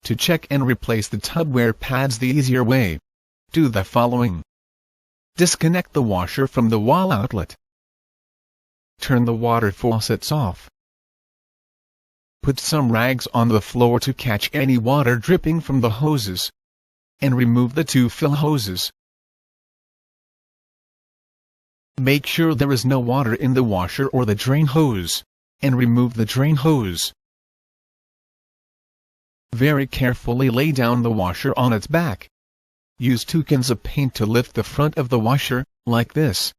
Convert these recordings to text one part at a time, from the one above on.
To check and replace the tubware pads the easier way, do the following. Disconnect the washer from the wall outlet. Turn the water faucets off. Put some rags on the floor to catch any water dripping from the hoses. And remove the two fill hoses. Make sure there is no water in the washer or the drain hose, and remove the drain hose. Very carefully lay down the washer on its back. Use 2 cans of paint to lift the front of the washer, like this.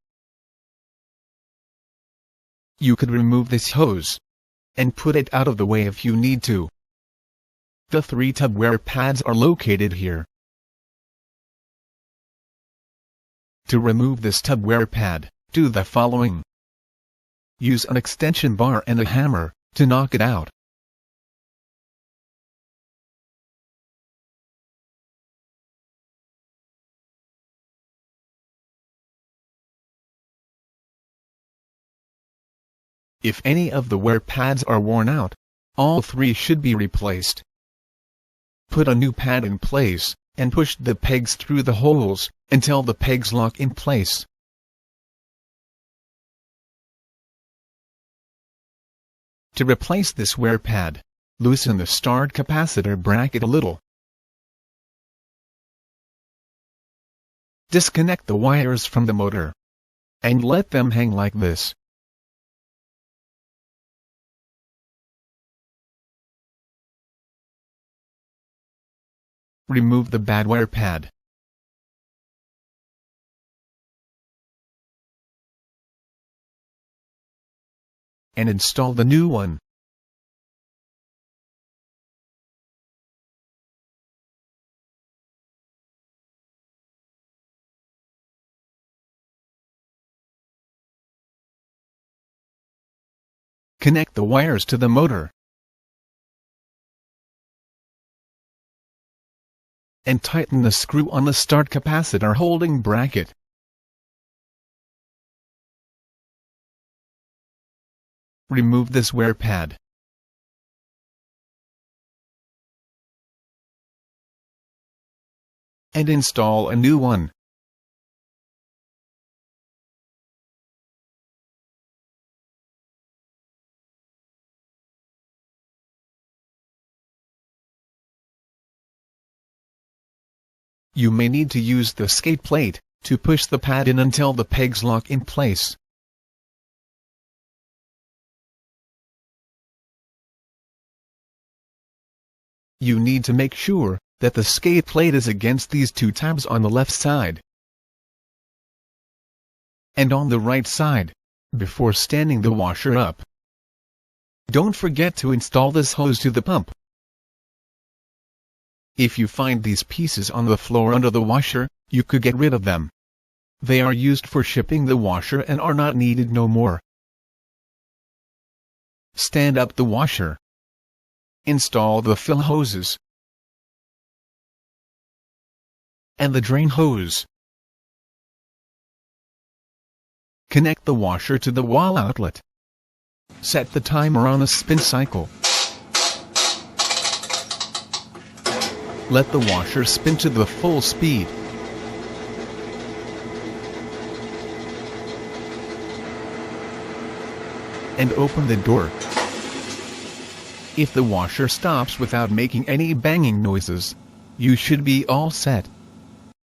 You could remove this hose and put it out of the way if you need to. The 3 tubware pads are located here. To remove this tubware pad, do the following. Use an extension bar and a hammer to knock it out. If any of the wear pads are worn out, all 3 should be replaced. Put a new pad in place, and push the pegs through the holes, until the pegs lock in place. To replace this wear pad, loosen the start capacitor bracket a little. Disconnect the wires from the motor, and let them hang like this. Remove the bad wear pad. And install the new one. Connect the wires to the motor. And tighten the screw on the start capacitor holding bracket. Remove this wear pad. And install a new one. You may need to use the skate plate to push the pad in until the pegs lock in place. You need to make sure that the skate plate is against these 2 tabs on the left side and on the right side, before standing the washer up. Don't forget to install this hose to the pump. If you find these pieces on the floor under the washer, you could get rid of them. They are used for shipping the washer and are not needed no more. Stand up the washer. Install the fill hoses and the drain hose. Connect the washer to the wall outlet. Set the timer on a spin cycle. Let the washer spin to the full speed. And open the door. If the washer stops without making any banging noises, you should be all set.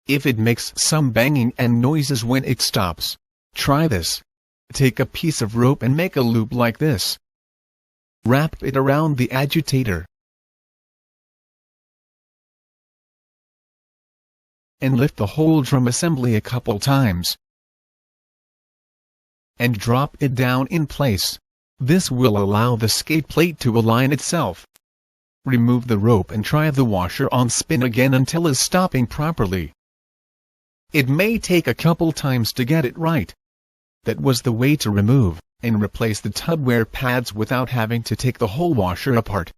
If it makes some banging and noises when it stops, try this. Take a piece of rope and make a loop like this. Wrap it around the agitator. And lift the whole drum assembly a couple times. And drop it down in place. This will allow the skate plate to align itself. Remove the rope and try the washer on spin again until it's stopping properly. It may take a couple times to get it right. That was the way to remove and replace the tubware pads without having to take the whole washer apart.